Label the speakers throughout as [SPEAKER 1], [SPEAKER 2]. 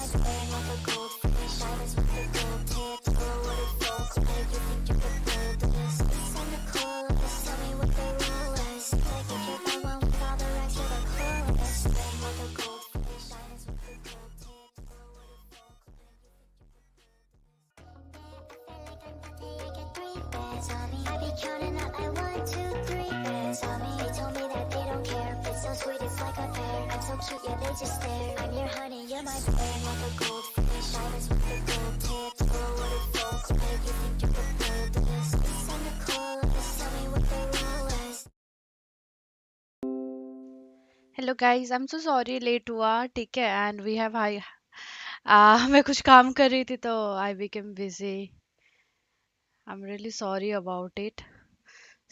[SPEAKER 1] Hello guys, I am so sorry late हुआ। ठीक है, एंड वी हैव हाई मैं कुछ काम कर रही थी तो I became busy. I am really sorry about it.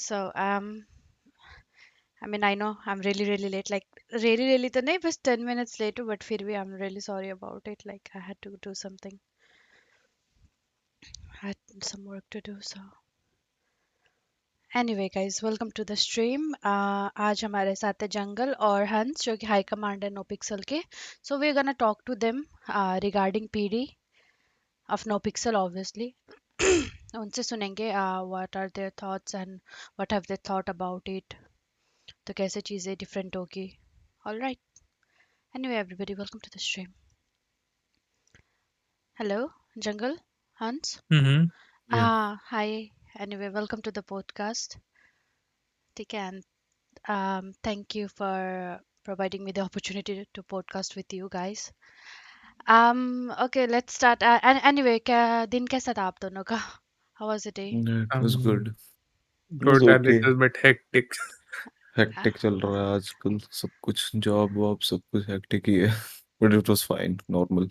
[SPEAKER 1] So I mean I know I am really late, like really तो नहीं, बस 10 minutes लेट हूँ, बट फिर भी I am really sorry about it. Like I had to do something, had some work to do. So anyway guys, welcome to the stream. आज हमारे साथ है जंगल और हंस, जो कि हाई कमांडर नो पिक्सल के। So we are gonna talk to them regarding PD of no pixel obviously. उनसे सुनेंगे what are their thoughts and what have they thought about it, तो कैसे चीज़ें different होगी. All right, anyway everybody, welcome to the stream. Hello Jungle, Hans.
[SPEAKER 2] Mm-hmm.
[SPEAKER 3] Yeah.
[SPEAKER 1] Hi, anyway welcome to the podcast. ठीक है, and thank you for providing me the opportunity to podcast with you guys. Okay, let's start. Anyway, क्या दिन कैसा था आप दोनों का? How was the day?
[SPEAKER 3] It was good. It was
[SPEAKER 2] Good, a
[SPEAKER 3] okay.
[SPEAKER 2] little bit hectic.
[SPEAKER 3] Hectic चल रहा है आजकल, सब कुछ जॉब वॉब सब कुछ hectic ही है. But it was fine, normal.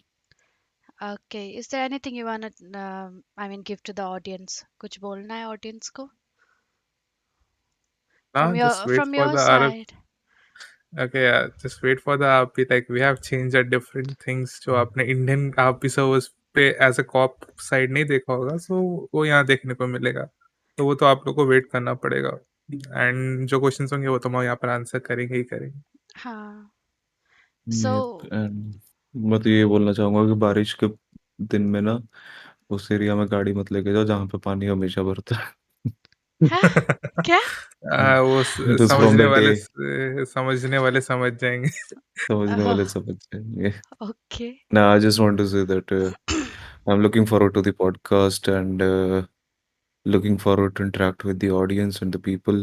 [SPEAKER 1] Okay, is there anything you wanna, I mean, give to the audience? कुछ बोलना है audience को?
[SPEAKER 2] Nah, just wait
[SPEAKER 1] From
[SPEAKER 2] for
[SPEAKER 1] your
[SPEAKER 2] the RP.
[SPEAKER 1] side.
[SPEAKER 2] Okay, yeah, just wait for the RP. Like we have changed at different things. जो आपने Indian RP service पे as a cop side नहीं देखा होगा, सो वो यहाँ देखने को मिलेगा. तो वो तो आप लोग को वेट करना पड़ेगा. एंड जो क्वेश्चंस होंगे वो तो हम यहाँ पर आंसर करेंगे ही करेंगे.
[SPEAKER 1] हाँ.
[SPEAKER 3] ये
[SPEAKER 1] So,
[SPEAKER 3] and मैं तो ये बोलना चाहूंगा कि बारिश के दिन में ना उस एरिया में गाड़ी मत लेके जाओ जहाँ पे पानी हमेशा भरता है.
[SPEAKER 1] हाँ? क्या?
[SPEAKER 2] वो
[SPEAKER 3] It is from the day.
[SPEAKER 2] समझने वाले समझ जाएंगे.
[SPEAKER 3] समझने
[SPEAKER 1] Oh,
[SPEAKER 3] वाले समझ जाएंगे.
[SPEAKER 1] okay.
[SPEAKER 3] Now I just want to say that I'm looking forward to the podcast and looking forward to interact with the audience and the people.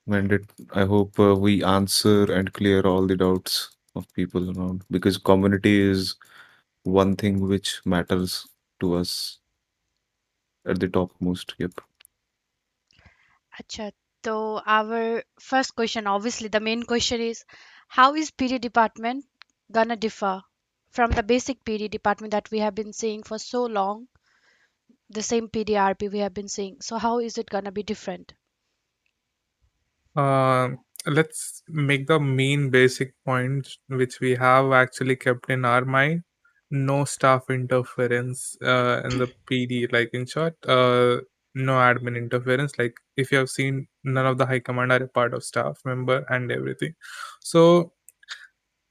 [SPEAKER 3] And I hope we answer and clear all the doubts of people around, because community is one thing which matters to us at the topmost. Yep.
[SPEAKER 1] अच्छा, so our first question, obviously the main question is, how is PD department gonna differ from the basic PD department that we have been seeing for so long, the same PDRP we have been seeing? So how is it gonna be different?
[SPEAKER 2] Uh, let's make the main basic points which we have actually kept in our mind. No staff interference in the PD. Like in short, no admin interference. Like if you have seen, none of the high command are a part of staff member and everything. So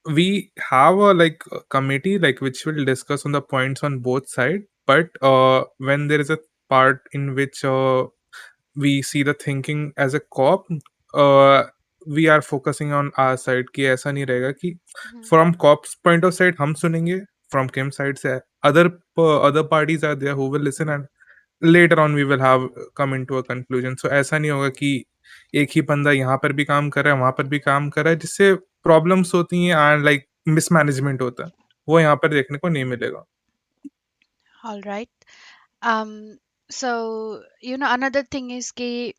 [SPEAKER 2] we have a committee like which will discuss on the points on both side. But when there is a part in which we see the thinking as a cop, uh, we are focusing on our side कि ऐसा नहीं रहेगा कि
[SPEAKER 1] Mhm.
[SPEAKER 2] from cops point of sight हम सुनेंगे, from Kim side से other parties are there who will listen, and later on we will have come into a conclusion. So ऐसा नहीं होगा कि एक ही बंदा यहाँ पर भी काम कर रहा है, वहाँ पर भी काम कर रहा है, जिससे प्रॉब्लम्स होती हैं एंड लाइक मिसमैनेजमेंट होता है. वो यहाँ पर देखने को नहीं मिलेगा.
[SPEAKER 1] All right. So another thing is कि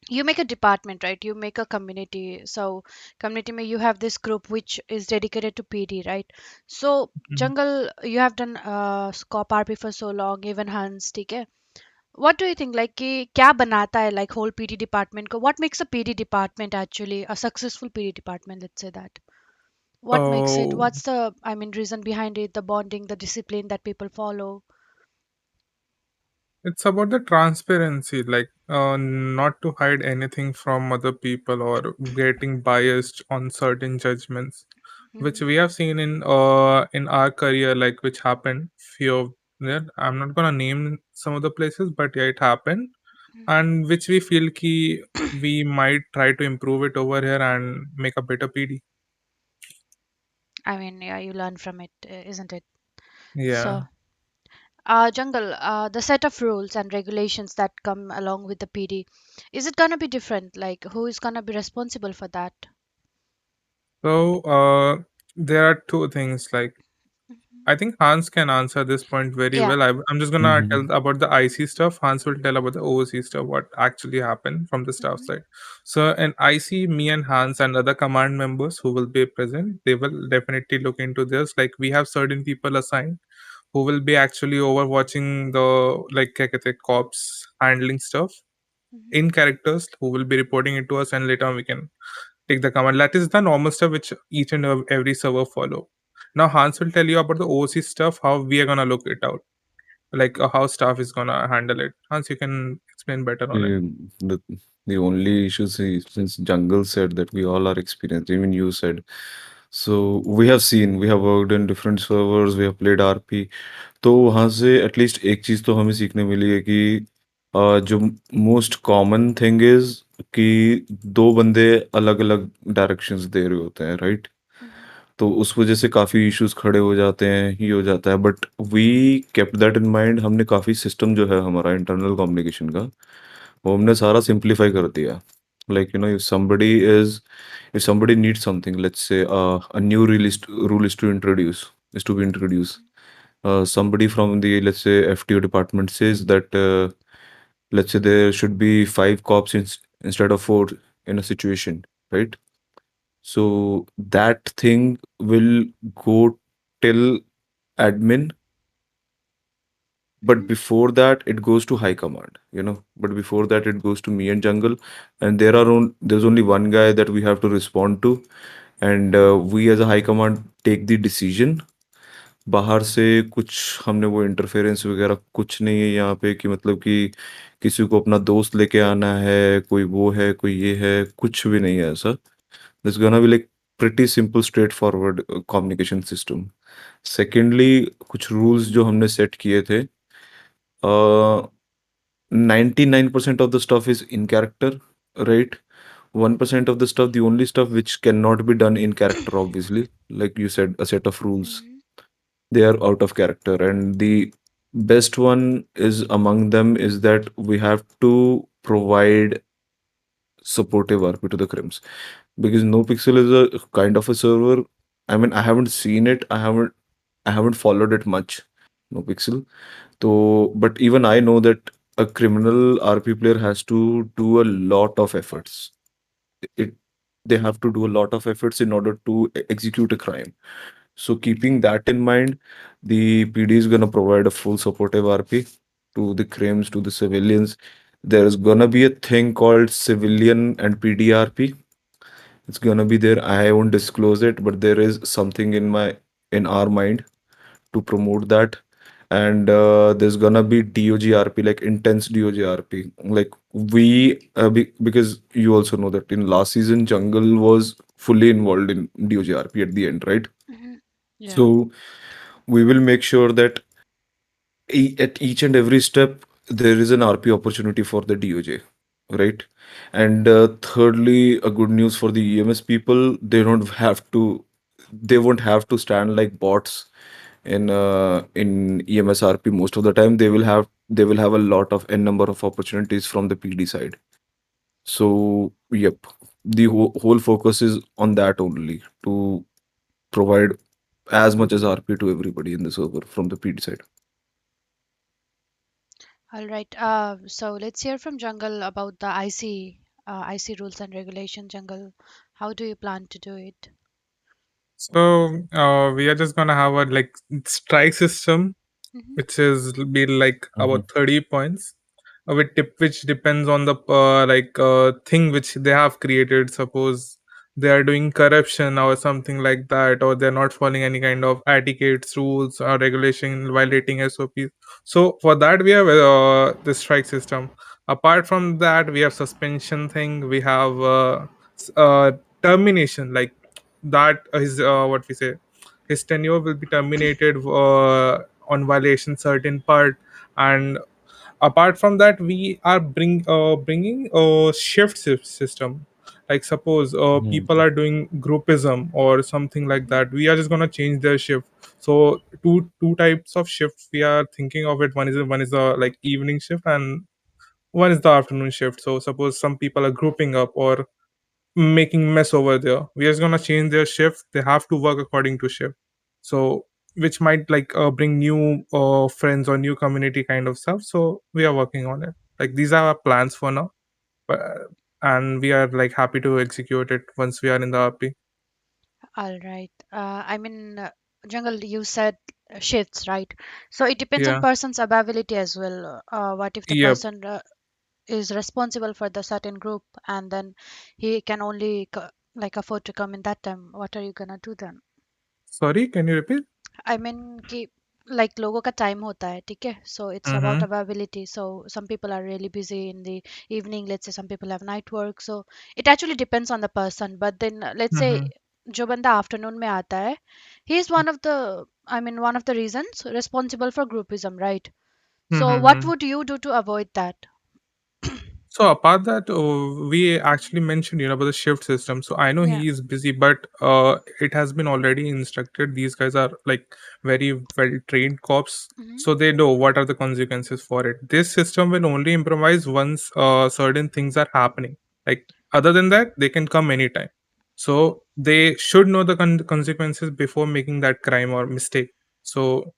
[SPEAKER 1] you make a department, right? You make a community. So community mein you have this group which is dedicated to PD, right? So Jungle, you have done Scop RP for so long, even Hans, ठीक है? What do you think, like कि क्या बनाता है like whole PD department को? What makes a PD department actually a successful PD department? Let's say that. What makes it?
[SPEAKER 2] Uh,
[SPEAKER 1] What's the, I mean, reason behind it? The bonding, the discipline that people follow.
[SPEAKER 2] it's about the transparency, like not to hide anything from other people or getting biased on certain judgments. which
[SPEAKER 1] Mhm.
[SPEAKER 2] we have seen in our career, like which happened few of them. I'm not gonna name some of the places, but yeah, it happened,
[SPEAKER 1] Mhm.
[SPEAKER 2] and which we feel ki we might try to improve it over here and make a better PD.
[SPEAKER 1] I mean, yeah, you learn from it, isn't it?
[SPEAKER 2] Yeah.
[SPEAKER 1] So, Jungle, the set of rules and regulations that come along with the PD, is it gonna be different? Like, who is gonna be responsible for that?
[SPEAKER 2] So there are two things. Like
[SPEAKER 1] Mhm.
[SPEAKER 2] I think Hans can answer this point very
[SPEAKER 1] Yeah.
[SPEAKER 2] well. I'm just gonna
[SPEAKER 3] Mhm.
[SPEAKER 2] tell about the IC stuff. Hans will tell about the OOC stuff, what actually happened from the staff
[SPEAKER 1] Mhm.
[SPEAKER 2] side. So in IC, me and Hans and other command members who will be present, they will definitely look into this. Like we have certain people assigned who will be actually overwatching the like क्या कहते हैं, cops handling stuff
[SPEAKER 1] Mhm.
[SPEAKER 2] in characters who will be reporting it to us, and later on we can take the command. That is the normal stuff which each and every server follow. Now Hans will tell you about the OC stuff, how we are gonna look it out, like how staff is gonna handle it. Hans, you can explain better on it.
[SPEAKER 3] The the only issue is since Jungle said that we all are experienced, even you said. So we have seen, we have worked in different servers, we have played RP. तो वहाँ से at least एक चीज़ तो हमें सीखने मिली है कि जो मोस्ट कॉमन थिंग इज कि दो बंदे अलग अलग डायरेक्शंस दे रहे होते हैं, राइट?
[SPEAKER 1] Mhm.
[SPEAKER 3] तो उस वजह से काफ़ी इश्यूज खड़े हो जाते हैं, ही हो जाता है, but we kept that in mind. हमने काफ़ी सिस्टम जो है हमारा इंटरनल कम्युनिकेशन का, वो हमने सारा सिंप्लीफाई कर दिया। Like you know, if somebody needs something, let's say a new rule is to introduce, is to be introduced. Somebody from the, let's say, FTO department says that let's say there should be five cops instead of four in a situation, right? So that thing will go till admin, but
[SPEAKER 1] Mhm.
[SPEAKER 3] before that it goes to high command, you know. But before that it goes to me and Jungle, and there's only one guy that we have to respond to, and we as a high command take the decision। बाहर से कुछ हमने वो interference वगैरह कुछ नहीं है यहाँ पे कि मतलब कि किसी को अपना दोस्त लेके आना है, कोई वो है, कोई ये है, कुछ भी नहीं है ऐसा। This gonna be like pretty simple straight forward communication system. Secondly, कुछ रूल्स जो हमने सेट किए थे, 99% of the stuff is in character, right? 1% of the stuff, the only stuff which cannot be done in character, obviously, like you said, a set of rules,
[SPEAKER 1] Mhm.
[SPEAKER 3] they are out of character. And the best one is among them is that we have to provide supportive RP to the crims, because NoPixel is a kind of a server. I mean, I haven't seen it, I haven't followed it much, NoPixel. So, but even I know that a criminal RP player has to do a lot of efforts. It They have to do a lot of efforts in order to execute a crime. So, keeping that in mind, the PD is gonna provide a full supportive RP to the crims, to the civilians. There's gonna be a thing called civilian and PD RP. It's gonna be there. I won't disclose it, but there is something in our mind to promote that. And there's gonna be DOGRP, like intense DOGRP. Like because you also know that in last season, Jungle was fully involved in DOGRP at the end, right?
[SPEAKER 1] Mhm. Yeah.
[SPEAKER 3] So we will make sure that at each and every step there is an RP opportunity for the DOJ, right? And thirdly, a good news for the EMS people, they won't have to stand like bots in EMS RP. Most of the time they will have a lot of n number of opportunities from the PD side. So yep, the whole focus is on that only, to provide as much as RP to everybody in the server from the PD side.
[SPEAKER 1] All right. So let's hear from Jungle about the IC rules and regulation. Jungle, how do you plan to do it?
[SPEAKER 2] So we are just gonna have a like strike system,
[SPEAKER 1] Mhm.
[SPEAKER 2] which is be like
[SPEAKER 3] Mhm.
[SPEAKER 2] about 30 points, which depends on the thing which they have created. Suppose they are doing corruption or something like that, or they're not following any kind of etiquettes, rules, or regulation, violating SOPs. So for that we have the strike system. Apart from that, we have suspension thing. We have termination, like that his what we say, his tenure will be terminated on violation certain part. And apart from that, we are bringing a system. Like suppose people
[SPEAKER 3] Mhm.
[SPEAKER 2] are doing groupism or something like that, we are just going to change their shift. So two types of shifts we are thinking of it. One is the like evening shift, and one is the afternoon shift. So suppose some people are grouping up or making mess over there, we are just gonna change their shift. They have to work according to shift. So which might like bring new friends or new community kind of stuff. So we are working on it. Like these are our plans for now, but, and we are like happy to execute it once we are in the RP.
[SPEAKER 1] All right. Jungle, you said shifts, right? So it depends on
[SPEAKER 2] Yeah.
[SPEAKER 1] person's ability as well. What if the
[SPEAKER 2] Yep.
[SPEAKER 1] person is responsible for the certain group, and then he can only like afford to come in that time? What are you gonna do then?
[SPEAKER 2] Sorry, can you repeat?
[SPEAKER 1] I mean कि like लोगों का time होता है ठीक है so it's about
[SPEAKER 2] Mm-hmm.
[SPEAKER 1] Availability so some people are really busy in the evening, let's say some people have night work, so it actually depends on the person, but then let's say
[SPEAKER 2] Mm-hmm.
[SPEAKER 1] जो बंदा afternoon में आता है he is one of the one of the reasons responsible for groupism, right? So what
[SPEAKER 2] Mm-hmm.
[SPEAKER 1] would you do to avoid that?
[SPEAKER 2] So apart that, we actually mentioned about the shift system. So I know
[SPEAKER 1] Yeah.
[SPEAKER 2] he is busy, but it has been already instructed. These guys are like very well trained cops,
[SPEAKER 1] Hmm.
[SPEAKER 2] so they know what are the consequences for it. This system will only improvise once certain things are happening. Like other than that, they can come anytime. So they should know the consequences before making that crime or mistake. So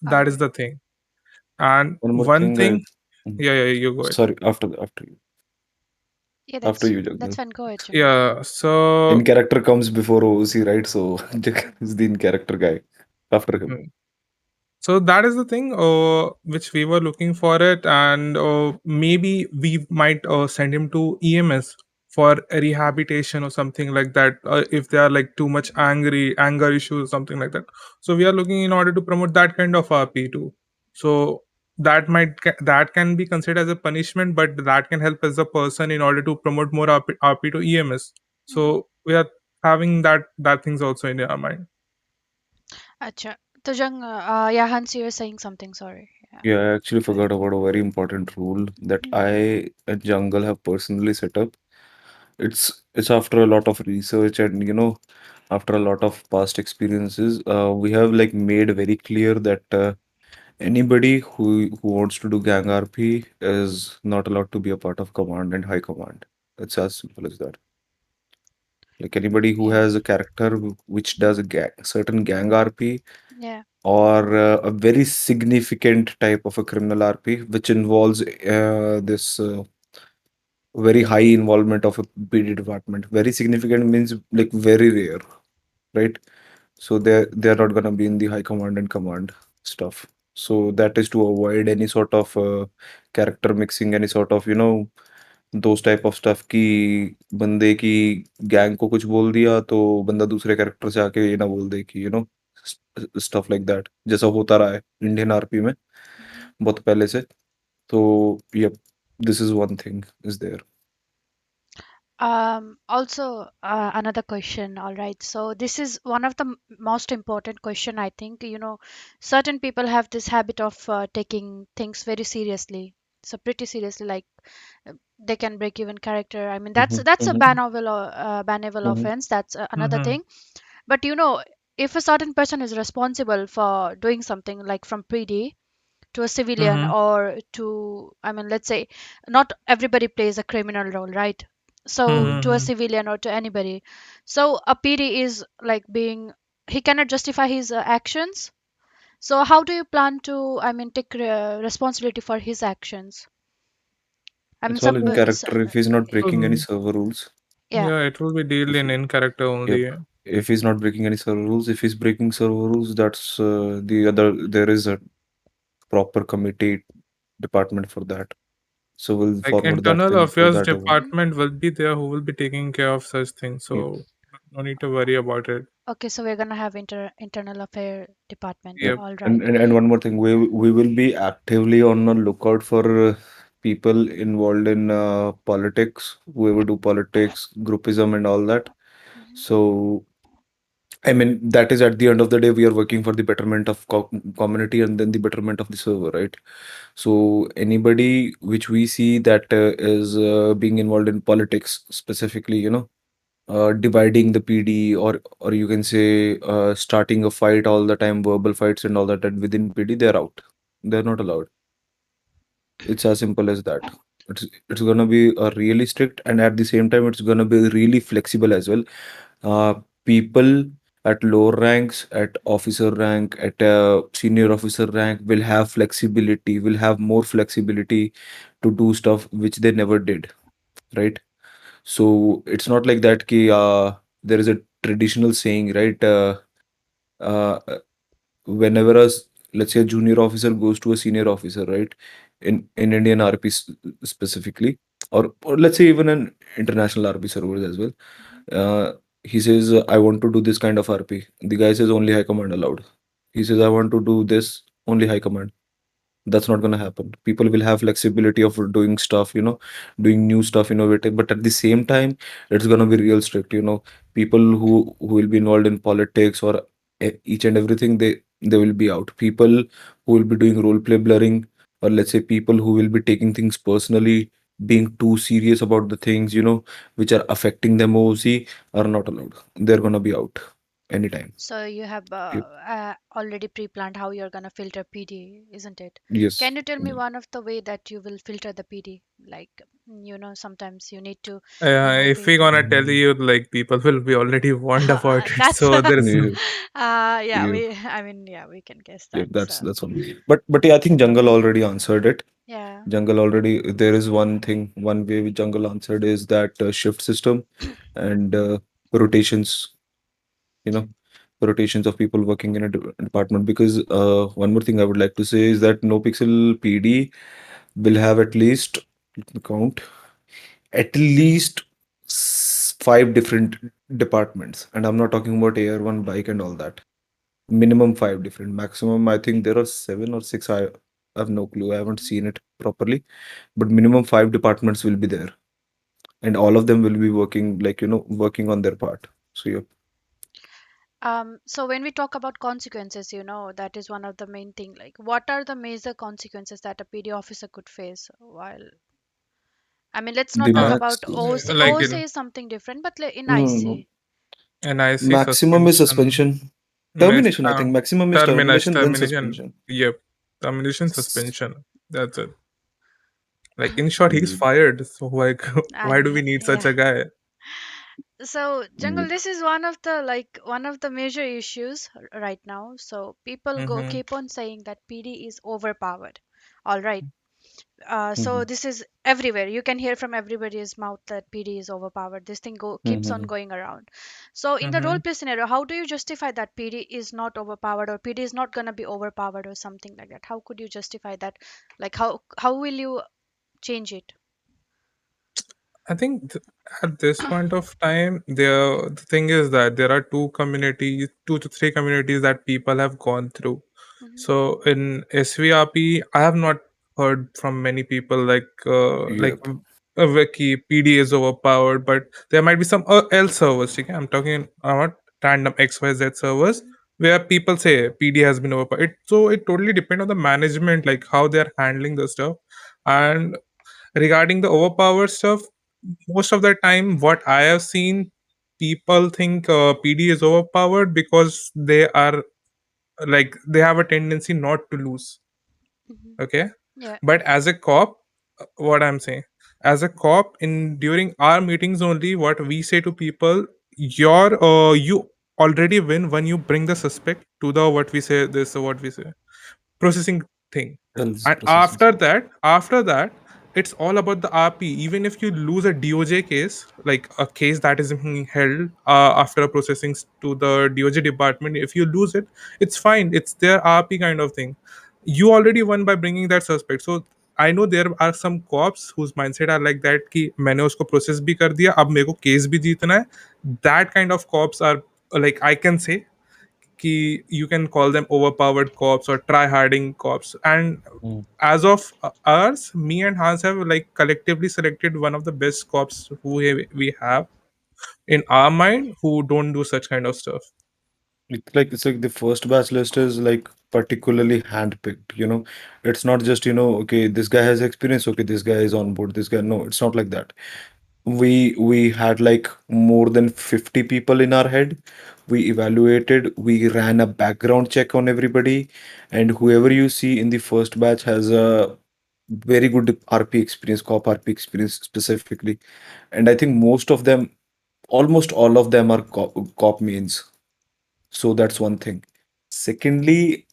[SPEAKER 1] All
[SPEAKER 2] that is
[SPEAKER 1] right.
[SPEAKER 2] the thing. And
[SPEAKER 3] One more
[SPEAKER 2] one
[SPEAKER 3] thing,
[SPEAKER 2] thing,
[SPEAKER 3] mm,
[SPEAKER 2] yeah, yeah, you go ahead.
[SPEAKER 3] sorry,
[SPEAKER 1] Yeah,
[SPEAKER 3] after you,
[SPEAKER 1] that's
[SPEAKER 3] Jagnal.
[SPEAKER 1] fine, go ahead, Jungle.
[SPEAKER 2] Yeah,
[SPEAKER 3] In
[SPEAKER 2] so
[SPEAKER 3] character comes before OC, right? So Jagnal is the in character guy after him.
[SPEAKER 2] mm, so that is the thing which we were looking for it, and maybe we might send him to EMS for a rehabilitation or something like that, if they are like too much anger issues, something like that. So we are looking in order to promote that kind of RP too. So that can be considered as a punishment, but that can help as a person in order to promote more RP to EMS.
[SPEAKER 1] Hmm.
[SPEAKER 2] So we are having that things also in our mind.
[SPEAKER 1] Acha. So yeah, Hans, you were saying something, sorry. Yeah.
[SPEAKER 3] Yeah, I actually forgot about a very important rule that
[SPEAKER 1] Mhm.
[SPEAKER 3] I at Jungle have personally set up. It's after a lot of research and after a lot of past experiences, we have like made very clear that anybody who wants to do gang RP is not allowed to be a part of command and high command. It's as simple as that. Like anybody who
[SPEAKER 1] Yeah.
[SPEAKER 3] has a character which does a certain gang RP
[SPEAKER 1] Yeah.
[SPEAKER 3] or a very significant type of a criminal RP, which involves this very high involvement of a PD department. Very significant means like very rare, right? So they're not gonna be in the high command and command stuff. So that is to avoid any sort of character mixing, any sort of those type of stuff कि बंदे की gang को कुछ बोल दिया तो बंदा दूसरे कैरेक्टर से आके ये ना बोल दे कि stuff like that जैसा होता रहा है इंडियन आरपी में
[SPEAKER 1] Mhm.
[SPEAKER 3] बहुत पहले से तो yep this is one thing is there.
[SPEAKER 1] Also, another question. All right. So this is one of the most important question, I think. Certain people have this habit of taking things very seriously. So pretty seriously, like they can break even character. I mean,
[SPEAKER 3] Mhm,
[SPEAKER 1] that's a
[SPEAKER 3] mhm,
[SPEAKER 1] bannable
[SPEAKER 3] mhm,
[SPEAKER 1] offense. That's another
[SPEAKER 2] Mm-hmm.
[SPEAKER 1] thing. But if a certain person is responsible for doing something like from pre-D to a civilian
[SPEAKER 2] Mm-hmm.
[SPEAKER 1] or to, let's say not everybody plays a criminal role, right? So to a
[SPEAKER 2] Mm-hmm.
[SPEAKER 1] civilian or to anybody, so a PD is like being, he cannot justify his actions. So how do you plan to take responsibility for his actions? I mean
[SPEAKER 3] it's all in
[SPEAKER 1] suppose,
[SPEAKER 3] character if he's not breaking any
[SPEAKER 2] So,
[SPEAKER 3] server rules.
[SPEAKER 1] yeah.
[SPEAKER 2] yeah, it will be dealt
[SPEAKER 3] If
[SPEAKER 2] in character
[SPEAKER 3] yep,
[SPEAKER 2] only.
[SPEAKER 3] if he's not breaking any server rules, if he's breaking server rules, that's the other. There is a proper committee department for that. So we'll
[SPEAKER 2] Like
[SPEAKER 3] forward that
[SPEAKER 2] internal
[SPEAKER 3] thing to
[SPEAKER 2] affairs
[SPEAKER 3] that over.
[SPEAKER 1] Mhm.
[SPEAKER 2] department will be there who will be taking care of such things.
[SPEAKER 3] Yep,
[SPEAKER 2] So no need to worry about it.
[SPEAKER 1] Okay, so we're gonna have internal affair department,
[SPEAKER 3] yep.
[SPEAKER 2] Yep.
[SPEAKER 1] all
[SPEAKER 3] And,
[SPEAKER 1] right.
[SPEAKER 3] and and one more thing, we will be actively on the lookout for people involved in politics, whoever do politics, groupism, and all that. So I mean, that is at the end of the day, we are working for the betterment of community and then the betterment of the server, right? So anybody which we see that is being involved in politics, specifically, dividing the PD, or you can say starting a fight all the time, verbal fights and all that, and within PD, they're out. They're not allowed. It's as simple as that. It's gonna be really strict, and at the same time, it's gonna be really flexible as well. People at lower ranks, at officer rank, at senior officer rank will have flexibility, will have more flexibility to do stuff which they never did, right? So it's not like that ki, there is a traditional saying, right? Uh, Whenever let's say a junior officer goes to a senior officer, right? In Indian RP specifically, or let's say even an international RP servers as well. Uh, he says, I want to do this kind of RP. The guy says only high command allowed. He says, I want to do this, only high command. That's not going to happen. People will have flexibility of doing stuff, doing new stuff, innovative, but at the same time, it's going to be real strict. People who will be involved in politics or each and everything, they will be out. People who will be doing role play blurring, or let's say people who will be taking things personally, being too serious about the things, which are affecting them OC, are not allowed. They're going to be out anytime.
[SPEAKER 1] So you have
[SPEAKER 3] Yep.
[SPEAKER 1] already pre-planned how you're gonna filter PD, isn't it?
[SPEAKER 3] Yes.
[SPEAKER 1] Can you tell me one of the way that you will filter the PD? Like, sometimes you need to remove
[SPEAKER 2] If we
[SPEAKER 1] it.
[SPEAKER 2] gonna tell you, like, people will be already warned about it.
[SPEAKER 1] That's
[SPEAKER 2] So there is,
[SPEAKER 3] Yeah.
[SPEAKER 1] yeah,
[SPEAKER 3] Yeah.
[SPEAKER 1] I mean, yeah, we can guess
[SPEAKER 3] Yeah,
[SPEAKER 1] that. So,
[SPEAKER 3] that's one. But yeah, I think Jungle already answered it.
[SPEAKER 1] yeah.
[SPEAKER 3] Jungle already. There is one thing, one way which Jungle answered is that shift system and rotations. You know, rotations of people working in a department. Because one more thing I would like to say is that No Pixel PD will have at least, let me count, at least five different departments, and I'm not talking about AR1 bike and all that. Minimum five different. Maximum, I think there are seven or six. I have no clue. I haven't
[SPEAKER 1] Mhm.
[SPEAKER 3] seen it properly. But minimum five departments will be there, and all of them will be working, like, working on their part. So yeah,
[SPEAKER 1] So when we talk about consequences, that is one of the main thing. Like, what are the major consequences that a PD officer could face while, I mean, let's
[SPEAKER 3] the
[SPEAKER 1] not talk
[SPEAKER 2] uh,
[SPEAKER 1] about
[SPEAKER 3] max.
[SPEAKER 1] OC.
[SPEAKER 2] like,
[SPEAKER 1] OC is something different, but in
[SPEAKER 3] No, no, no.
[SPEAKER 1] IC.
[SPEAKER 2] an IC
[SPEAKER 3] Maximum is
[SPEAKER 2] suspension,
[SPEAKER 3] suspension.
[SPEAKER 2] miss,
[SPEAKER 3] Termination, I think. Maximum is termination, then
[SPEAKER 2] termination.
[SPEAKER 3] suspension.
[SPEAKER 2] Yep, termination,
[SPEAKER 3] S-
[SPEAKER 2] suspension. That's it. Like, in short, he's
[SPEAKER 3] mm,
[SPEAKER 2] fired. So why why do we need such
[SPEAKER 1] Yeah.
[SPEAKER 2] a guy?
[SPEAKER 1] So, Jungle,
[SPEAKER 3] mm,
[SPEAKER 1] this is one of the major issues right now. So people go
[SPEAKER 2] Mm-hmm.
[SPEAKER 1] keep on saying that PD is overpowered. All right. So
[SPEAKER 3] mhm,
[SPEAKER 1] this is everywhere. You can hear from everybody's mouth that PD is overpowered. This thing keeps on
[SPEAKER 3] mhm.
[SPEAKER 1] going around. So in the role
[SPEAKER 2] Mm-hmm.
[SPEAKER 1] play scenario, how do you justify that PD is not overpowered, or PD is not gonna be overpowered, or something like that? How could you justify that? Like, how will you change it?
[SPEAKER 2] I think at this point of time, the thing is that there are two to three communities that people have gone through.
[SPEAKER 1] Hmm.
[SPEAKER 2] So in SVRP, I have not heard from many people like
[SPEAKER 3] Yep.
[SPEAKER 2] Wiki PD is overpowered, but there might be some else servers. Okay? I'm talking about random XYZ servers where people say PD has been overpowered. So it totally depends on the management, like how they're handling the stuff. And regarding the overpowered stuff, most of the time what I have seen, people think PD is overpowered because they are, like, they have a tendency not to lose.
[SPEAKER 1] Hmm.
[SPEAKER 2] Okay,
[SPEAKER 1] Yeah.
[SPEAKER 2] but as a cop, what I'm saying, as a cop, in during our meetings only, what we say to people, you already win when you bring the suspect to the, what we say, processing thing.
[SPEAKER 3] Else
[SPEAKER 2] And
[SPEAKER 3] processing.
[SPEAKER 2] after that, it's all about the RP. Even if you lose a DOJ case, like a case that is being held after processing to the DOJ department, if you lose it, it's fine. It's their RP kind of thing. You already won by bringing that suspect. So I know there are some cops whose mindset are like that कि मैंने उसको process भी कर दिया, अब मेरे को case भी जीतना है. That kind of cops are, like, I can say कि you can call them overpowered cops or try harding cops. And
[SPEAKER 3] Mm.
[SPEAKER 2] as of ours, me and Hans have, like, collectively selected one of the best cops who we have. in our mind who don't do such kind of stuff.
[SPEAKER 3] It's like the first batch list is like particularly handpicked, you know. It's not just, okay, this guy has experience, okay, this guy is on board, this guy. No, it's not like that. We had like more than 50 people in our head. We evaluated, we ran a background check on everybody, and whoever you see in the first batch has a very good RP experience, cop RP experience specifically. And I think most of them, almost all of them are cop mains. So that's one thing. Secondly,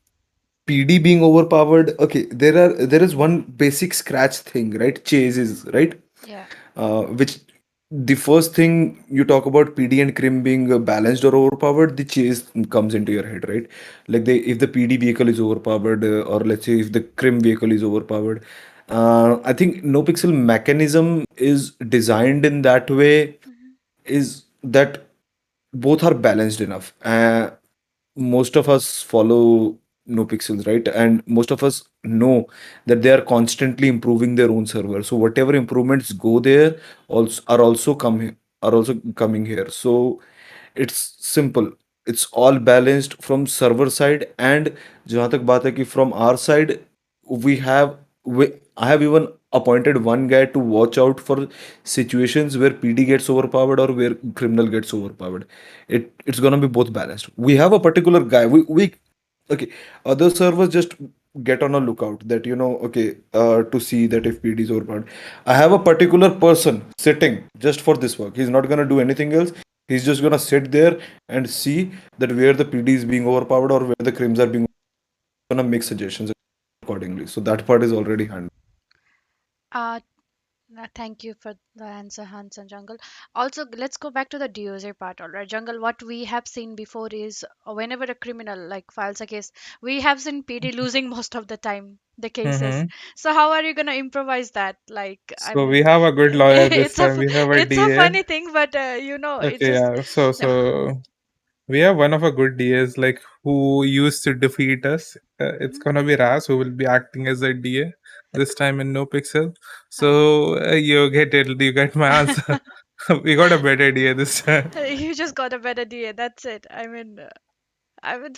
[SPEAKER 3] PD being overpowered. Okay, there is one basic scratch thing, right? Chases, right?
[SPEAKER 1] Yeah.
[SPEAKER 3] Which the first thing you talk about PD and Crim being balanced or overpowered, the chase comes into your head, right? Like if the PD vehicle is overpowered, or let's say if the Crim vehicle is overpowered, I think no pixel mechanism is designed in that way,
[SPEAKER 1] Hmm.
[SPEAKER 3] is that both are balanced enough. Most of us follow no pixels, right? And most of us know that they are constantly improving their own server. So whatever improvements go there also coming here. So it's simple. It's all balanced from server side. And जहाँ तक बात है कि from our side, we have I have even appointed one guy to watch out for situations where PD gets overpowered or where criminal gets overpowered. It's gonna be both balanced. We have a particular guy. We okay. Other servers just get on a lookout that, okay, to see that if PD is overpowered. I have a particular person sitting just for this work. He's not gonna do anything else. He's just gonna sit there and see that where the PD is being overpowered or where the crims are being, gonna make suggestions accordingly. So that part is already handled.
[SPEAKER 1] Uh, Thank you for the answer, Hans and Jungle. Also, let's go back to the DOJ part, all right? Jungle, what we have seen before is whenever a criminal like files a case, we have seen PD losing most of the time the cases.
[SPEAKER 2] Hmm.
[SPEAKER 1] So how are you gonna improvise that? Like, I
[SPEAKER 2] So we
[SPEAKER 1] mean,
[SPEAKER 2] have a good lawyer this
[SPEAKER 1] it's
[SPEAKER 2] time. We have a
[SPEAKER 1] it's a
[SPEAKER 2] DA.
[SPEAKER 1] funny thing, but it's
[SPEAKER 2] Okay,
[SPEAKER 1] just
[SPEAKER 2] yeah. So we have one of our good DAs like who used to defeat us. It's
[SPEAKER 1] Mhm.
[SPEAKER 2] gonna be Raz who will be acting as a DA this time in No Pixel.
[SPEAKER 1] uh,
[SPEAKER 2] So you get it. You get my answer. We got a better DA this time.
[SPEAKER 1] you just got a better DA. That's it. I mean,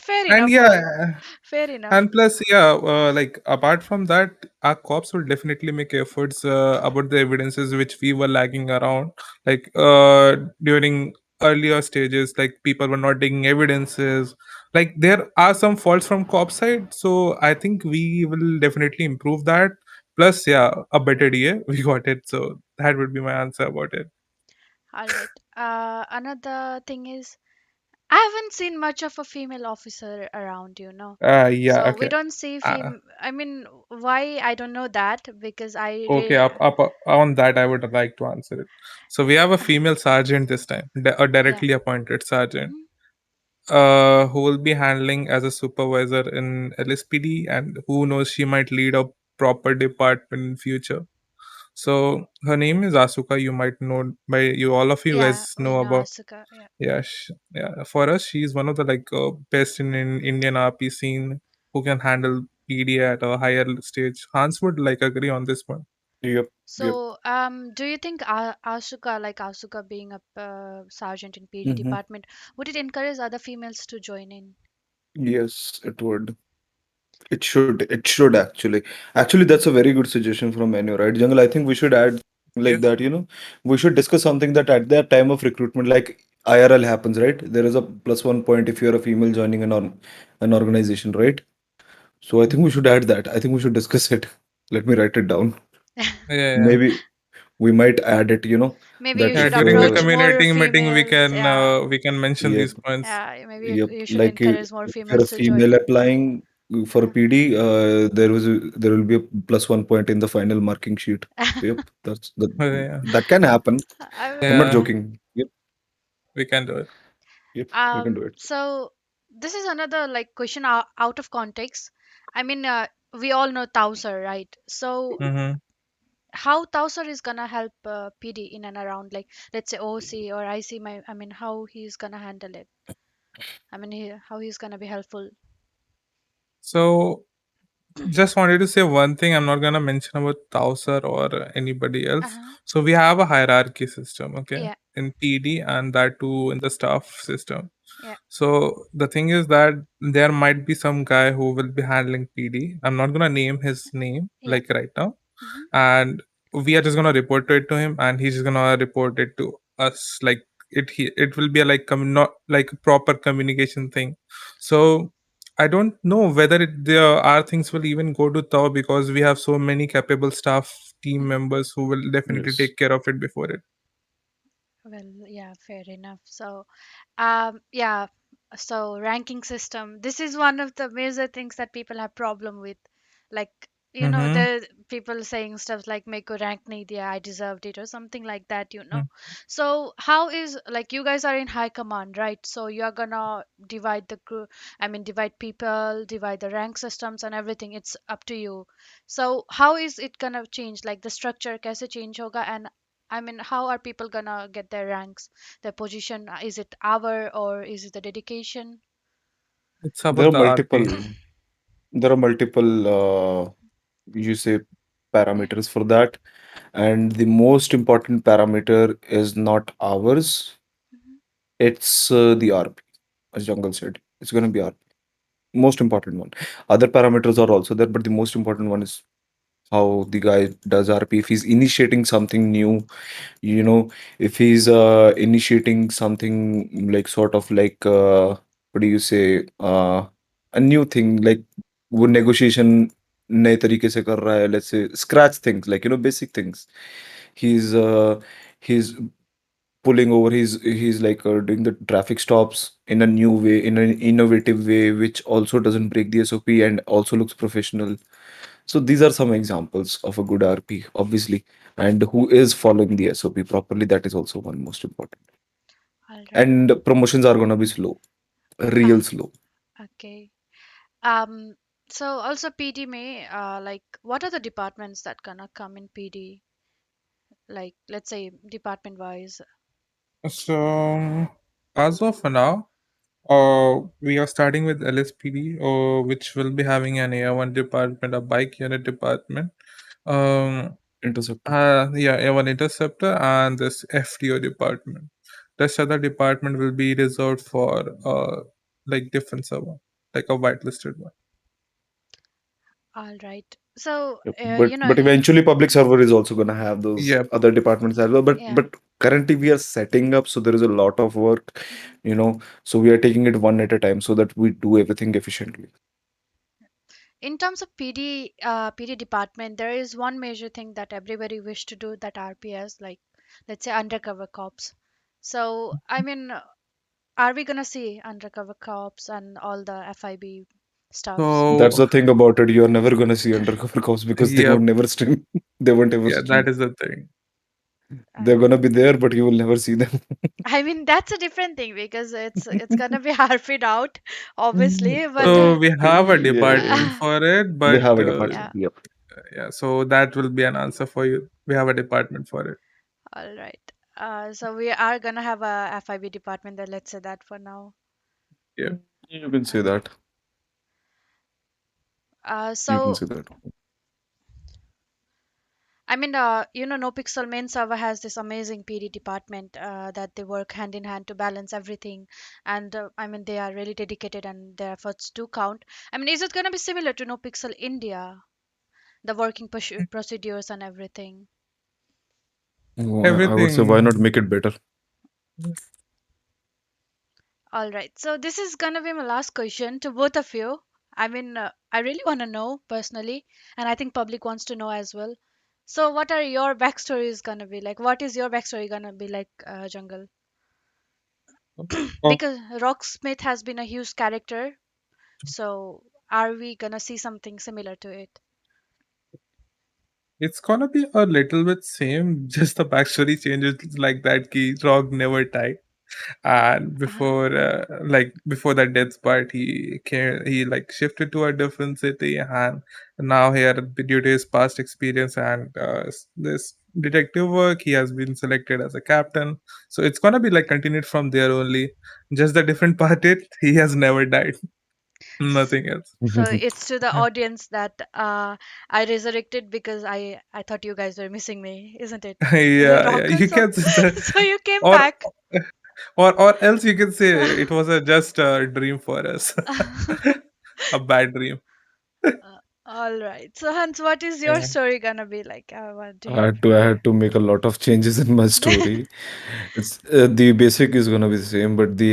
[SPEAKER 1] fair
[SPEAKER 2] And
[SPEAKER 1] enough.
[SPEAKER 2] yeah,
[SPEAKER 1] Fair enough.
[SPEAKER 2] and plus, yeah, like apart from that, our cops will definitely make efforts about the evidences which we were lagging around. Like during earlier stages, like people were not taking evidences. Like there are some faults from cop side, so I think we will definitely improve that. Plus, yeah, a better DA, we got it. So that would be my answer about it.
[SPEAKER 1] All right. Another thing is, I haven't seen much of a female officer around,
[SPEAKER 2] Yeah,
[SPEAKER 1] So we
[SPEAKER 2] okay.
[SPEAKER 1] don't see
[SPEAKER 2] Uh,
[SPEAKER 1] I mean, why? I don't know that because
[SPEAKER 2] Okay, up on that, I would like to answer it. So we have a female sergeant this time, a
[SPEAKER 1] yeah.
[SPEAKER 2] directly appointed sergeant,
[SPEAKER 1] Hmm.
[SPEAKER 2] who will be handling as a supervisor in LSPD, and who knows, she might lead a proper department in future. So her name is Asuka. You might know by you. All of you
[SPEAKER 1] Yeah,
[SPEAKER 2] guys
[SPEAKER 1] we
[SPEAKER 2] know
[SPEAKER 1] know
[SPEAKER 2] about.
[SPEAKER 1] Asuka. Yeah.
[SPEAKER 2] Yeah, yeah. For us, she's one of the like best in Indian RP scene who can handle PD at a higher stage. Hans would like agree on this one.
[SPEAKER 3] Yep, yep.
[SPEAKER 1] So, do you think Asuka, like Asuka being a sergeant in PD
[SPEAKER 3] Hmm.
[SPEAKER 1] department, would it encourage other females to join in?
[SPEAKER 3] Yes, it would. It should. It should actually. Actually, that's a very good suggestion from Manu, right? Jungle, I think we should add like
[SPEAKER 2] Yes.
[SPEAKER 3] that, we should discuss something that at that time of recruitment, like IRL happens, right? There is a plus 1 point if you're a female joining an organization, right? So I think we should add that. I think we should discuss it. Let me write it down.
[SPEAKER 2] Yeah, yeah.
[SPEAKER 3] Maybe we might add it,
[SPEAKER 1] Maybe you
[SPEAKER 3] that
[SPEAKER 2] Yeah,
[SPEAKER 1] should
[SPEAKER 3] if
[SPEAKER 2] during the
[SPEAKER 1] approach more
[SPEAKER 2] community meeting,
[SPEAKER 1] females. Yeah.
[SPEAKER 2] we can mention
[SPEAKER 3] yep,
[SPEAKER 2] these points.
[SPEAKER 1] Yeah, maybe
[SPEAKER 3] yep,
[SPEAKER 1] you should
[SPEAKER 3] like
[SPEAKER 1] encourage more
[SPEAKER 3] if you're a
[SPEAKER 1] females to
[SPEAKER 3] female
[SPEAKER 1] join.
[SPEAKER 3] applying for a
[SPEAKER 1] Yeah.
[SPEAKER 3] PD, there will be a plus 1 point in the final marking sheet. So yep,
[SPEAKER 2] Yeah,
[SPEAKER 3] that can happen.
[SPEAKER 1] I
[SPEAKER 3] I'm not
[SPEAKER 1] mean,
[SPEAKER 2] yeah,
[SPEAKER 3] joking. Yep,
[SPEAKER 2] we can do it.
[SPEAKER 3] yep, we can do it.
[SPEAKER 1] so this is another like question out of context. I mean, we all know Towser, right? So
[SPEAKER 2] Mm-hmm.
[SPEAKER 1] how Towser is gonna help PD in and around, like let's say OC or IC, I mean, how he's gonna handle it? I mean, how he's gonna be helpful?
[SPEAKER 2] So Just wanted to say one thing. I'm not gonna mention about Towser or anybody else.
[SPEAKER 1] Uh-huh.
[SPEAKER 2] So we have a hierarchy system, okay,
[SPEAKER 1] Yeah,
[SPEAKER 2] in PD, and that too in the staff system.
[SPEAKER 1] yeah,
[SPEAKER 2] So the thing is that there might be some guy who will be handling PD. I'm not gonna name his name
[SPEAKER 1] yeah.
[SPEAKER 2] like right now,
[SPEAKER 1] Hmm.
[SPEAKER 2] and we are just gonna report it to him, and he's just gonna report it to us. Like it will be a like not like a proper communication thing. So I don't know whether there are things will even go to Tao, because we have so many capable staff team
[SPEAKER 1] Hmm.
[SPEAKER 2] members who will definitely
[SPEAKER 3] Yes.
[SPEAKER 2] take care of it before it.
[SPEAKER 1] Well, yeah, fair enough. So, yeah, so ranking system. This is one of the major things that people have problem with. Like,
[SPEAKER 2] Mm-hmm.
[SPEAKER 1] the people saying stuff like "Meko rank nahi diya, I deserved it" or something like that. So, how is like you guys are in high command, right? So you are gonna divide the group. I mean, divide people, divide the rank systems and everything. It's up to you. So, how is it gonna change? Like the structure, कैसे change होगा? And I mean, how are people gonna get their ranks, their position? Is it hour or is it the dedication?
[SPEAKER 2] It's
[SPEAKER 3] There
[SPEAKER 2] about
[SPEAKER 3] are
[SPEAKER 2] the RP.
[SPEAKER 3] multiple. There are multiple. You say
[SPEAKER 1] Yeah.
[SPEAKER 3] parameters for that, and the most important parameter is not hours.
[SPEAKER 1] Mhm.
[SPEAKER 3] It's the RP. As Jungle said, it's going to be RP. Most important one. Other parameters are also there, but the most important one is how the guy does RP. If he's initiating something new, if he's initiating something like sort of like what do you say, a new thing like वो negotiation नए तरीके से कर रहा है, let's say scratch things like basic things. He's pulling over, he's like doing the traffic stops in a new way, in an innovative way, which also doesn't break the SOP and also looks professional. So these are some examples of a good RP, obviously, and who is following the SOP properly. That is also one most important.
[SPEAKER 1] All right.
[SPEAKER 3] And promotions are gonna be slow, real
[SPEAKER 1] Ah,
[SPEAKER 3] slow.
[SPEAKER 1] okay. Um, so also PD may like what are the departments that gonna come in PD? Like let's say department wise.
[SPEAKER 2] So as of now, we are starting with LSPD, which will be having an AR1 department, a bike unit department. Um,
[SPEAKER 3] Interceptor.
[SPEAKER 2] yeah, A1 interceptor and this FTO department. This other department will be reserved for like different server, like a whitelisted one.
[SPEAKER 1] All right. So
[SPEAKER 3] Yep. But eventually public server is also gonna have those
[SPEAKER 2] Yeah.
[SPEAKER 3] other departments as well. But
[SPEAKER 1] yeah.
[SPEAKER 3] but currently we are setting up, so there is a lot of work,
[SPEAKER 1] Mhm.
[SPEAKER 3] so we are taking it one at a time so that we do everything efficiently.
[SPEAKER 1] In terms of PD department, there is one major thing that everybody wish to do that RPS, like let's say undercover cops. So I mean, are we gonna see undercover cops and all the FIB stuffs?
[SPEAKER 3] That's
[SPEAKER 2] So
[SPEAKER 3] the thing about it. You're never gonna see undercover cops because they
[SPEAKER 2] yeah,
[SPEAKER 3] won't never stream. They won't ever
[SPEAKER 2] yeah, that
[SPEAKER 3] stream.
[SPEAKER 2] is the thing.
[SPEAKER 3] They're
[SPEAKER 1] Uh,
[SPEAKER 3] gonna be there, but you will never see them.
[SPEAKER 1] I mean, that's a different thing because it's gonna be harped out,
[SPEAKER 3] Mm.
[SPEAKER 1] obviously. But
[SPEAKER 2] So we have a
[SPEAKER 3] Yeah,
[SPEAKER 2] department for it,
[SPEAKER 3] we
[SPEAKER 2] but
[SPEAKER 3] have a
[SPEAKER 1] yeah,
[SPEAKER 3] department. Yep.
[SPEAKER 2] yeah, so that will be an answer for you. We have a department for it.
[SPEAKER 1] all right. So we are gonna have a FIB department. Then let's say that for now.
[SPEAKER 2] Yeah.
[SPEAKER 3] You can say that. You can
[SPEAKER 1] So
[SPEAKER 3] say that.
[SPEAKER 1] I mean, NoPixel main server has this amazing PD department that they work hand in hand to balance everything, and I mean they are really dedicated and their efforts do count. I mean, is it gonna be similar to NoPixel India, the working procedures and everything?
[SPEAKER 3] Oh, I would say, why not
[SPEAKER 2] Everything.
[SPEAKER 3] make it better?
[SPEAKER 1] All right, so this is gonna be my last question to both of you. I mean, I really want to know personally, and I think public wants to know as well. So, what are your backstories gonna be like? What is your backstory gonna be like, Jungle?
[SPEAKER 2] Oh,
[SPEAKER 1] Because Rocksmith has been a huge character, so are we gonna see something similar to it?
[SPEAKER 2] it's gonna be a little bit same, just the backstory changes like that. Ki Rock never died, and
[SPEAKER 1] Uh-huh.
[SPEAKER 2] before that death part, he like shifted to a different city, and now here due to his past experience and this detective work, he has been selected as a captain. So it's gonna be like continued from there only. Just the different part, he has never died. Nothing else.
[SPEAKER 1] So it's to the audience that I resurrected because I thought you guys were missing me, isn't it? Is it
[SPEAKER 2] Yeah,
[SPEAKER 1] wrong?
[SPEAKER 2] you
[SPEAKER 1] So
[SPEAKER 2] can say that.
[SPEAKER 1] so you came
[SPEAKER 2] or
[SPEAKER 1] back.
[SPEAKER 2] or else you can say it was just a dream for us. A bad dream.
[SPEAKER 1] All right. So Hans, what is your
[SPEAKER 2] Yeah.
[SPEAKER 1] story gonna be like? I want to
[SPEAKER 3] I
[SPEAKER 1] hear.
[SPEAKER 3] had to I had to make a lot of changes in my story. It's the basic is gonna be the same, but the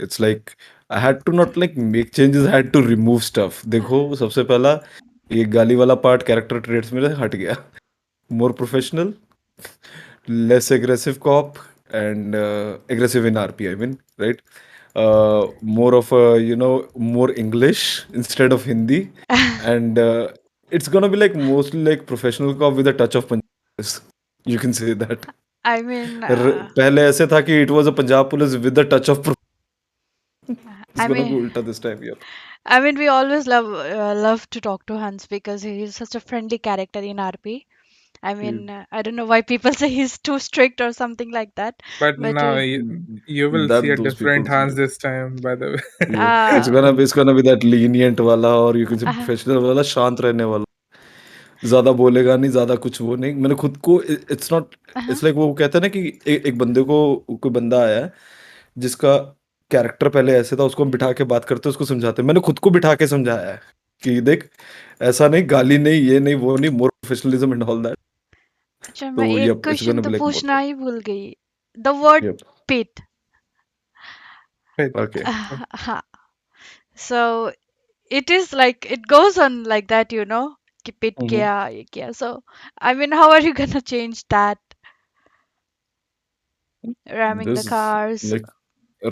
[SPEAKER 3] it's like I had to not like make changes. I had to remove stuff. देखो सबसे पहला ये गाली वाला part character traits मेरे हट गया. More professional, less aggressive cop, and aggressive in RP. I mean, right? More of a more English instead of Hindi, and it's gonna be like mostly like professional cop with a touch of Punjabi. You can say that.
[SPEAKER 1] I mean,
[SPEAKER 3] पहले ऐसे था कि it was a Punjab police with a touch of it's
[SPEAKER 1] I
[SPEAKER 3] gonna be
[SPEAKER 1] mean,
[SPEAKER 3] ulta this time. Yep.
[SPEAKER 1] we always love to talk to Hans because he is such a friendly character in RP. I
[SPEAKER 3] Yeah.
[SPEAKER 1] mean, I don't know why people say he's too strict or something like that,
[SPEAKER 2] But
[SPEAKER 1] but
[SPEAKER 2] now you will see
[SPEAKER 3] That
[SPEAKER 2] a
[SPEAKER 3] those
[SPEAKER 2] different
[SPEAKER 3] people.
[SPEAKER 2] hands this time, by the way.
[SPEAKER 3] Yep.
[SPEAKER 1] uh,
[SPEAKER 3] It's gonna be that lenient wala, or you can say
[SPEAKER 1] uh,
[SPEAKER 3] professional wala, शांत रहने वाला. ज़्यादा बोलेगा नहीं, ज़्यादा कुछ वो नहीं. मैंने खुद को it's not
[SPEAKER 1] uh-huh.
[SPEAKER 3] It's like वो कहते हैं ना कि एक बंदे को कोई बंदा आया है जिसका कैरेक्टर पहले ऐसे था, उसको हम बिठा के बात करते उसको समझाते. मैंने खुद को बिठा के समझाया है कि देख ऐसा नहीं, गाली नहीं, ये नहीं, वो नहीं, more professionalism and all that.
[SPEAKER 1] अच्छा
[SPEAKER 3] तो
[SPEAKER 1] मैं एक
[SPEAKER 3] yup it's
[SPEAKER 1] question
[SPEAKER 3] gonna
[SPEAKER 1] to
[SPEAKER 3] be like more.
[SPEAKER 1] पूछना ही भूल गई. The word
[SPEAKER 3] yup.
[SPEAKER 1] pit.
[SPEAKER 2] Right.
[SPEAKER 3] Okay.
[SPEAKER 1] हाँ. So it is like it goes on like that, कि pit किया ये किया. So I mean, how are you gonna change that? Ramming the
[SPEAKER 3] This
[SPEAKER 1] cars.
[SPEAKER 3] like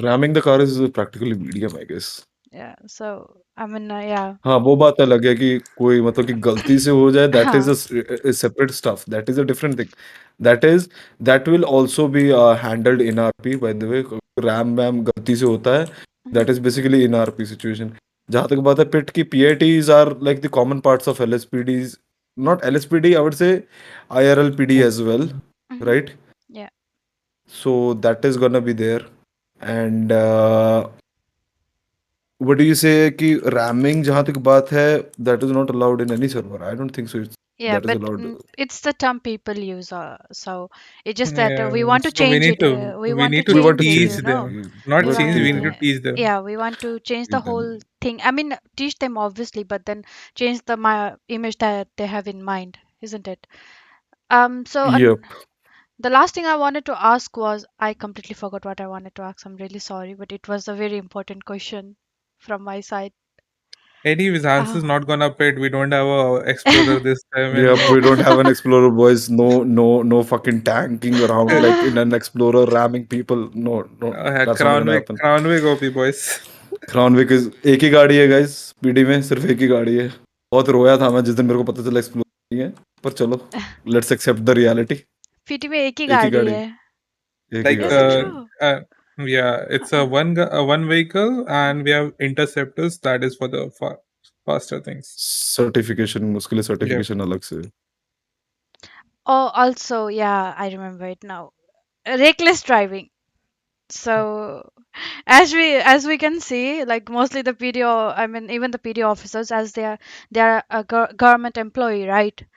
[SPEAKER 3] ramming the car is practically medium, I guess.
[SPEAKER 1] Yeah. So I mean, yeah.
[SPEAKER 3] हाँ, वो बात अलग है कि कोई मतलब कि गलती से हो जाए, दैट इज़
[SPEAKER 1] हाँ.
[SPEAKER 3] a separate stuff. That is a different thing. That will also be handled in RP, by the way. RAM वैम गलती से होता है,
[SPEAKER 1] Mhm.
[SPEAKER 3] that is basically in RP situation. जहाँ तक बात है पिट की, PITs are like the common parts of LSPDs. Not LSPD, I would say IRLPD as well,
[SPEAKER 1] Mhm.
[SPEAKER 3] right?
[SPEAKER 1] Yeah.
[SPEAKER 3] So that is gonna be there. And what do you say कि ramming जहाँ तक बात है, that is not allowed in any server. I don't think so.
[SPEAKER 1] Yeah,
[SPEAKER 3] That is
[SPEAKER 1] but
[SPEAKER 3] allowed.
[SPEAKER 1] it's the term people use. So it's just that
[SPEAKER 2] Yeah.
[SPEAKER 1] we want to
[SPEAKER 2] So we
[SPEAKER 1] change
[SPEAKER 2] need
[SPEAKER 1] it.
[SPEAKER 2] to
[SPEAKER 1] We
[SPEAKER 2] we
[SPEAKER 1] want to
[SPEAKER 2] need to
[SPEAKER 3] We want to
[SPEAKER 1] change it,
[SPEAKER 2] teach
[SPEAKER 3] change.
[SPEAKER 2] them.
[SPEAKER 3] We
[SPEAKER 2] Not
[SPEAKER 1] We
[SPEAKER 3] want to
[SPEAKER 2] change,
[SPEAKER 1] want,
[SPEAKER 2] we
[SPEAKER 3] teach
[SPEAKER 2] need
[SPEAKER 3] them.
[SPEAKER 2] to teach them.
[SPEAKER 1] yeah, we want to change the
[SPEAKER 3] Teach
[SPEAKER 1] whole
[SPEAKER 3] them.
[SPEAKER 1] thing. I mean, teach them obviously, but then change the my image that they have in mind, isn't it? So
[SPEAKER 3] Yep.
[SPEAKER 1] the last thing I wanted to ask was I completely forgot what I wanted to ask. I'm really sorry, but it was a very important question from my side.
[SPEAKER 2] Anyways, Hans is
[SPEAKER 1] Oh.
[SPEAKER 2] not gonna pit. We don't have a explorer this time,
[SPEAKER 3] Yep.
[SPEAKER 2] and
[SPEAKER 3] We don't have an explorer, boys. No, no, no fucking tanking around like in an explorer ramming people. No, no, that's not gonna happen.
[SPEAKER 2] Crown Vic OP boys.
[SPEAKER 3] Crownwick is एक ही गाड़ी है guys. PD में सिर्फ एक ही गाड़ी है. बहुत रोया था मैं जिस दिन मेरे को पता चला एक्सप्लोर नहीं है. पर चलो, let's accept the reality.
[SPEAKER 1] PT में एक ही
[SPEAKER 3] एक ही
[SPEAKER 1] गाड़ी
[SPEAKER 3] गाड़ी,
[SPEAKER 1] है.
[SPEAKER 3] एक ही
[SPEAKER 2] Like
[SPEAKER 1] Is it
[SPEAKER 3] गाड़ी है.
[SPEAKER 1] true?
[SPEAKER 2] yeah, it's a one vehicle, and we have interceptors that is for the faster things.
[SPEAKER 3] Certification, उसके लिए
[SPEAKER 2] Yeah.
[SPEAKER 3] certification अलग से.
[SPEAKER 1] Oh, also, yeah, I remember it now. Reckless driving. So, as we can see, like mostly the PDO, I mean, even the PDO officers, as they are a government employee, right?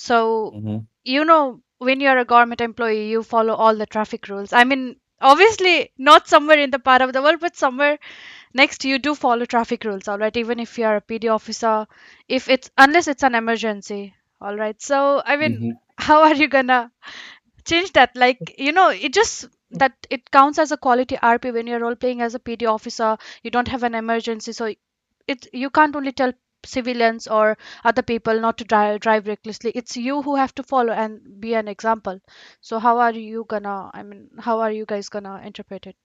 [SPEAKER 1] So,
[SPEAKER 3] Mhm.
[SPEAKER 1] when you're a government employee, you follow all the traffic rules. I mean, obviously, not somewhere in the part of the world, but somewhere next, you do follow traffic rules, all right? Even if you're a PD officer, if it's unless it's an emergency, all right? So, I mean,
[SPEAKER 3] Mhm.
[SPEAKER 1] how are you gonna change that? Like, it just that it counts as a quality RP when you're role playing as a PD officer. You don't have an emergency, so you can't only tell civilians or other people not to drive recklessly. It's you who have to follow and be an example. So how are you gonna? I mean, how are you guys gonna interpret it?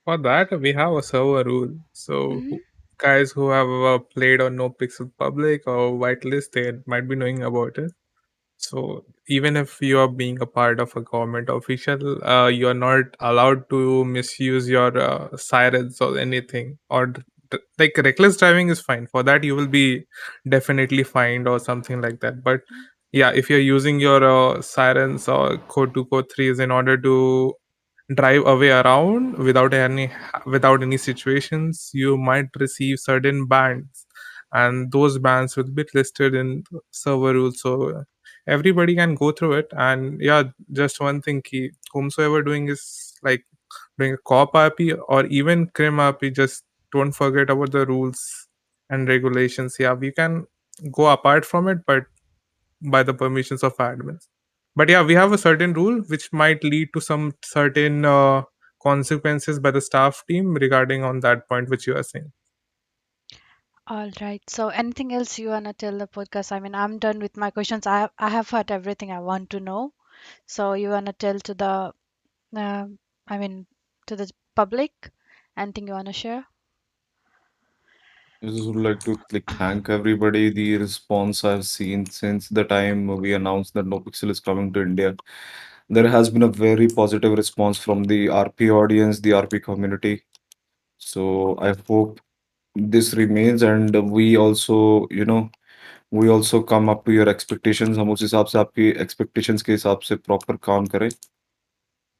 [SPEAKER 2] For that, we have a server rule. So
[SPEAKER 1] Hmm.
[SPEAKER 2] guys who have played on No Pixel Public or Whitelist, they might be knowing about it. So even if you are being a part of a government official, you are not allowed to misuse your sirens or anything. Or like reckless driving is fine. For that, you will be definitely fined or something like that. But yeah, if you're using your sirens or code 2, code 3s in order to drive away around without any situations, you might receive certain bans, and those bans will be listed in server rules. So everybody can go through it. And yeah, just one thing key, whomsoever doing is like doing a cop RP or even crim RP, just don't forget about the rules and regulations. Yeah, we can go apart from it, but by the permissions of admins. But yeah, we have a certain rule which might lead to some certain consequences by the staff team regarding on that point which you are saying.
[SPEAKER 1] All right. So anything else you wanna tell the podcast? I mean, I'm done with my questions. I have heard everything I want to know. So you wanna tell to the I mean to the public anything you wanna share?
[SPEAKER 3] I just would like to thank everybody. The response I've seen since the time we announced that NoPixel is coming to India, there has been a very positive response from the RP audience, the RP community. So I hope this remains, and we also, we also come up to your expectations. हम उस हिसाब से आपकी expectations के हिसाब से proper काम करें.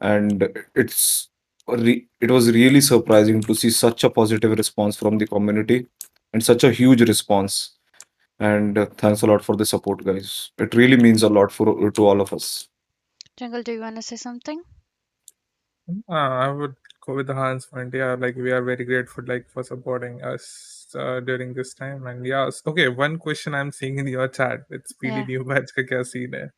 [SPEAKER 3] And it was really surprising to see such a positive response from the community and such a huge response. And thanks a lot for the support, guys. It really means a lot for to all of us.
[SPEAKER 1] Jungle, do you wanna say something?
[SPEAKER 2] I would go with the Hans point. Yeah, like we are very grateful like for supporting us during this time. And yes, okay, one question I'm seeing in your chat, it's PD
[SPEAKER 1] Yeah.
[SPEAKER 2] new batch का क्या scene है?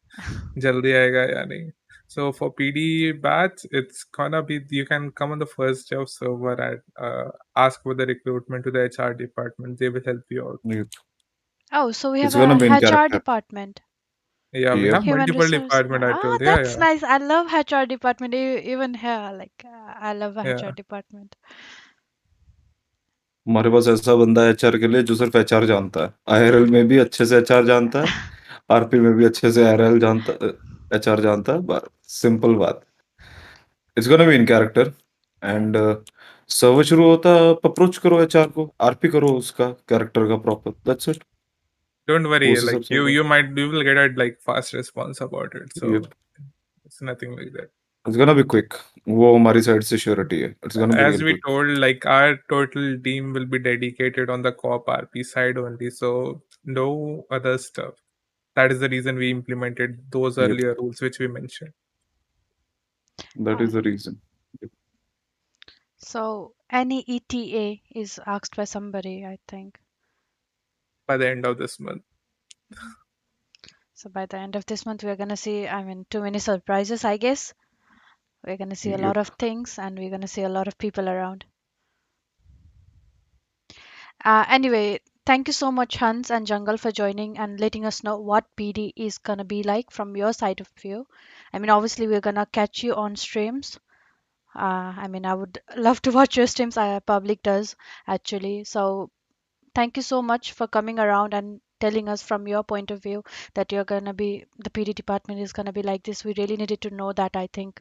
[SPEAKER 2] जल्दी आएगा या नहीं? So for PD batch, it's gonna be you can come on the first day of server and ask for the recruitment to the HR department. They will help you out.
[SPEAKER 3] Yep.
[SPEAKER 1] Oh, so we have
[SPEAKER 3] It's gonna
[SPEAKER 1] a
[SPEAKER 3] be in
[SPEAKER 1] HR
[SPEAKER 3] character.
[SPEAKER 1] department.
[SPEAKER 2] Yeah, we have
[SPEAKER 3] Yep.
[SPEAKER 1] Human
[SPEAKER 2] multiple
[SPEAKER 1] resource.
[SPEAKER 2] department. I
[SPEAKER 1] Ah,
[SPEAKER 2] told. Yeah,
[SPEAKER 1] that's
[SPEAKER 2] yeah,
[SPEAKER 1] nice. I love HR department. Even here, like I love a HR
[SPEAKER 2] yeah.
[SPEAKER 1] department.
[SPEAKER 3] हमारे पास ऐसा बंदा है HR के लिए जो सिर्फ HR जानता है आईआरएल में भी अच्छे से एचआर जानता है आरपी में भी अच्छे से आईआरएल जानता एचआर जानता है सिंपल बात it's gonna be in character and server शुरू होता है आप अप्रोच करो एचआर को आरपी करो उसका कैरेक्टर का प्रॉपर दैट्स इट
[SPEAKER 2] Don't
[SPEAKER 3] वो
[SPEAKER 2] worry.
[SPEAKER 3] उसी सब
[SPEAKER 2] Like
[SPEAKER 3] चल रहा
[SPEAKER 2] you will get a like fast response about it.
[SPEAKER 3] है ये
[SPEAKER 2] So it's nothing like that.
[SPEAKER 3] It's gonna be quick वो हमारी साइड से श्योरिटी है it's gonna be
[SPEAKER 2] As
[SPEAKER 3] real
[SPEAKER 2] we
[SPEAKER 3] quick
[SPEAKER 2] told, like our total team will be dedicated on the co-op RP side only. So no other stuff. That is the reason we implemented those
[SPEAKER 3] yep
[SPEAKER 2] earlier rules which we mentioned.
[SPEAKER 3] that
[SPEAKER 1] Uh,
[SPEAKER 3] is the reason.
[SPEAKER 1] so any ETA is asked by somebody, I think.
[SPEAKER 2] By the end of this month.
[SPEAKER 1] So by the end of this month, we're gonna see. I mean, too many surprises, I guess. We're gonna see a lot
[SPEAKER 3] Yep.
[SPEAKER 1] of things, and we're gonna see a lot of people around. Anyway, thank you so much, Hans and Jungle, for joining and letting us know what PD is gonna be like from your side of view. I mean, obviously, we're gonna catch you on streams. I mean, I would love to watch your streams. Public does actually. So thank you so much for coming around and telling us from your point of view that you're gonna be the PD department is gonna be like this. We really needed to know that. I think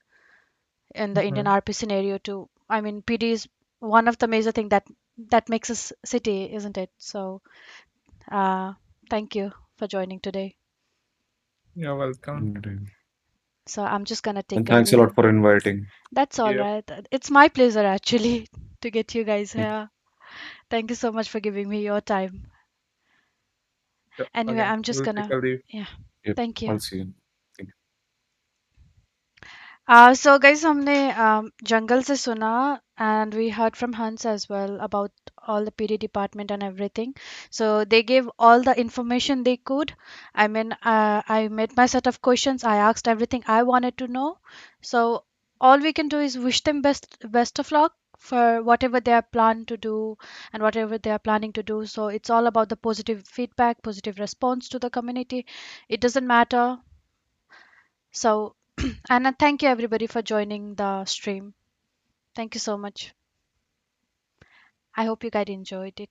[SPEAKER 1] in the Indian
[SPEAKER 2] Mhm.
[SPEAKER 1] RP scenario too. I mean, PD is one of the major thing that makes us city, isn't it? So uh, thank you for joining today.
[SPEAKER 2] You're welcome.
[SPEAKER 1] So I'm just gonna take
[SPEAKER 3] And
[SPEAKER 1] the
[SPEAKER 3] thanks a
[SPEAKER 1] leave.
[SPEAKER 3] lot for inviting.
[SPEAKER 1] That's all
[SPEAKER 2] Yep.
[SPEAKER 1] right. It's my pleasure actually to get you guys
[SPEAKER 3] Yep.
[SPEAKER 1] here. Thank you so much for giving me your time.
[SPEAKER 2] Yep.
[SPEAKER 1] Anyway,
[SPEAKER 2] Again,
[SPEAKER 1] I'm just
[SPEAKER 2] we'll take a
[SPEAKER 1] gonna,
[SPEAKER 2] leave.
[SPEAKER 1] yeah,
[SPEAKER 3] Yep.
[SPEAKER 1] thank you.
[SPEAKER 3] I'll see you. Thank
[SPEAKER 1] So guys, हमने जंगल से सुना and we heard from Hans as well about all the PD department and everything. So they gave all the information they could. I mean, I made my set of questions. I asked everything I wanted to know. So all we can do is wish them best of luck for whatever they are planning to do and whatever they are planning to do. So it's all about the positive feedback, positive response to the community. It doesn't matter. So, and thank you everybody for joining the stream. Thank you so much. I hope you guys enjoyed it.